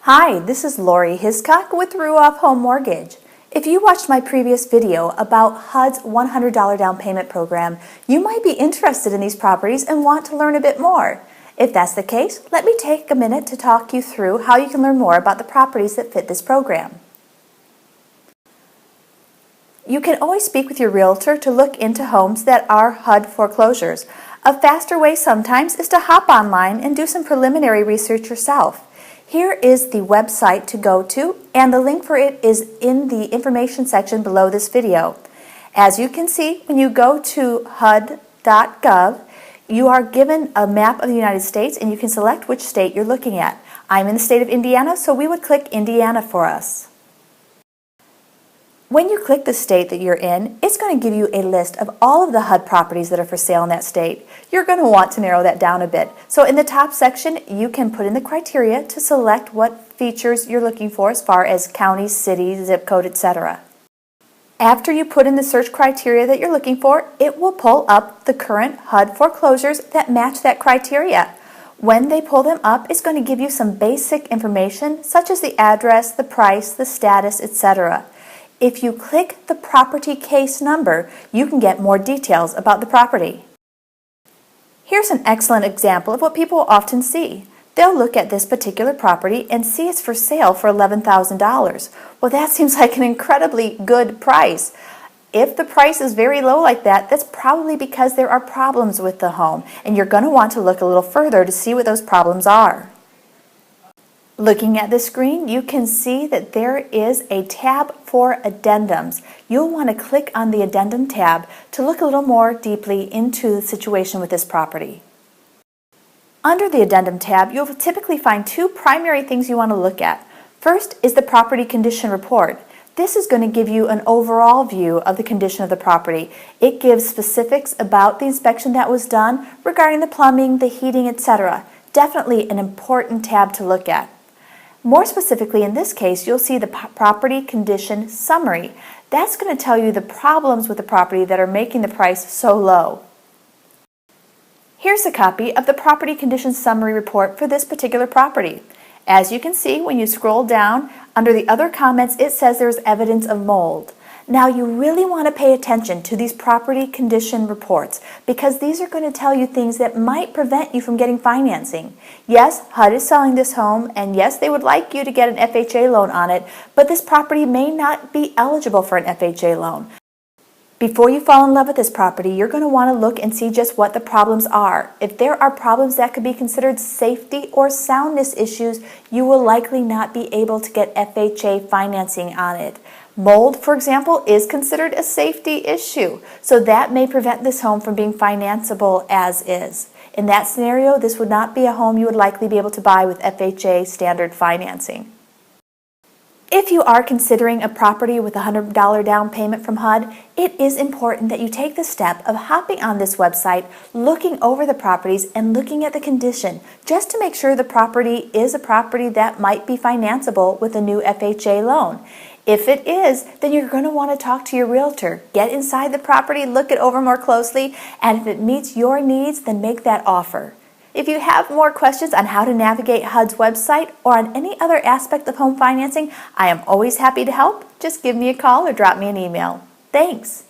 Hi, this is Lori Hiscock with Ruoff Home Mortgage. If you watched my previous video about HUD's $100 down payment program, you might be interested in these properties and want to learn a bit more. If that's the case, let me take a minute to talk you through how you can learn more about the properties that fit this program. You can always speak with your realtor to look into homes that are HUD foreclosures. A faster way sometimes is to hop online and do some preliminary research yourself. Here is the website to go to, and the link for it is in the information section below this video. As you can see, when you go to HUD.gov, you are given a map of the United States and you can select which state you're looking at. I'm in the state of Indiana, so we would click Indiana for us. When you click the state that you're in, it's going to give you a list of all of the HUD properties that are for sale in that state. You're going to want to narrow that down a bit. So in the top section, you can put in the criteria to select what features you're looking for as far as county, city, zip code, etc. After you put in the search criteria that you're looking for, it will pull up the current HUD foreclosures that match that criteria. When they pull them up, it's going to give you some basic information such as the address, the price, the status, etc. If you click the property case number, you can get more details about the property. Here's an excellent example of what people often see. They'll look at this particular property and see it's for sale for $11,000. Well, that seems like an incredibly good price. If the price is very low like that, that's probably because there are problems with the home, and you're going to want to look a little further to see what those problems are. Looking at the screen, you can see that there is a tab for addendums. You'll want to click on the addendum tab to look a little more deeply into the situation with this property. Under the addendum tab, you'll typically find two primary things you want to look at. First is the property condition report. This is going to give you an overall view of the condition of the property. It gives specifics about the inspection that was done regarding the plumbing, the heating, etc. Definitely an important tab to look at. More specifically, in this case, you'll see the property condition summary. That's going to tell you the problems with the property that are making the price so low. Here's a copy of the property condition summary report for this particular property. As you can see, when you scroll down, under the other comments, it says there's evidence of mold. Now, you really want to pay attention to these property condition reports because these are going to tell you things that might prevent you from getting financing. Yes, HUD is selling this home, and yes, they would like you to get an FHA loan on it, but this property may not be eligible for an FHA loan. Before you fall in love with this property, you're going to want to look and see just what the problems are. If there are problems that could be considered safety or soundness issues, you will likely not be able to get FHA financing on it. Mold, for example, is considered a safety issue, so that may prevent this home from being financeable as is. In that scenario, this would not be a home you would likely be able to buy with FHA standard financing. If you are considering a property with a $100 down payment from HUD, it is important that you take the step of hopping on this website, looking over the properties and looking at the condition, just to make sure the property is a property that might be financeable with a new FHA loan. If it is, then you're going to want to talk to your realtor. Get inside the property, look it over more closely, and if it meets your needs, then make that offer. If you have more questions on how to navigate HUD's website or on any other aspect of home financing, I am always happy to help. Just give me a call or drop me an email. Thanks.